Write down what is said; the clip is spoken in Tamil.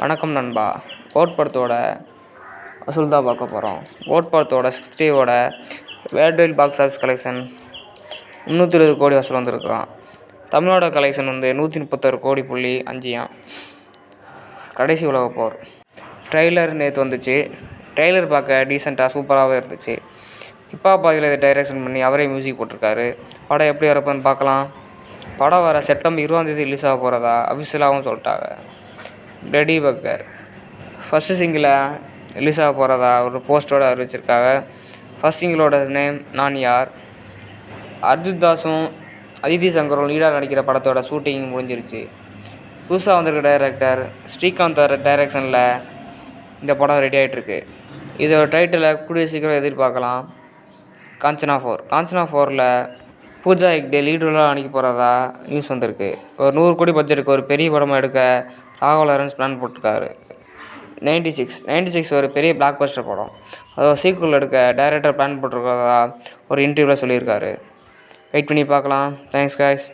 வணக்கம் நண்பா. கோட் படத்தோட வசூல் தான் பார்க்க போகிறோம். கோட் படத்தோட 60ஓட வேர்ல்டு பாக்ஸ் ஆஃபீஸ் கலெக்ஷன் 320 கோடி வசூல் வந்திருக்கான். தமிழோட கலெக்ஷன் 136 கோடி புள்ளி 5. கடைசி உலகப் போர் ட்ரெய்லர் நேற்று வந்துச்சு. ட்ரெய்லர் பார்க்க டீசெண்டாக சூப்பராகவே இருந்துச்சு. இப்போ பாதியில் இதை டைரக்ஷன் பண்ணி அவரே மியூசிக் போட்டிருக்காரு. படம் எப்படி வரப்போன்னு பார்க்கலாம். படம் வர செப்டம்பர் 20 ரிலீஸ் ஆக போகிறதா அஃபிஷியலாகவும் சொல்லிட்டாங்க. டெடி பக்கர் ஃபஸ்ட்டு சிங்கிளை ரிலீஸ் ஆக போகிறதா ஒரு போஸ்டரோடு அறிவிச்சிருக்காங்க. ஃபஸ்ட் சிங்கிளோட நேம் நான் யார். அர்ஜுன் தாஸும் அதிதி சங்கரும் லீடாக நடிக்கிற படத்தோட ஷூட்டிங் முடிஞ்சிருச்சு. புதுசாக வந்திருக்க டைரக்டர் ஸ்ரீகாந்த் டைரக்ஷனில் இந்த படம் ரெடி ஆகிட்டுருக்கு. இதோட டைட்டிலை கூடிய சீக்கிரம் எதிர்பார்க்கலாம். காஞ்சனா 4ல் பூஜா ஹெக்டே லீட் ரோலாக நடிக்க போகிறதா நியூஸ் வந்திருக்கு. ஒரு 100 கோடி பட்ஜெட்டுக்கு ஒரு பெரிய படமாக எடுக்க ராகவா லாரன்ஸ் பிளான் போட்டிருக்காரு. 96 ஒரு பெரிய பிளாக் பஸ்டர் படம். அதோட சீக்குவல் எடுக்க டைரக்டர் பிளான் போட்டிருக்கிறதா ஒரு இன்டர்வியூவில் சொல்லியிருக்காரு. வெயிட் பண்ணி பார்க்கலாம். Thanks guys.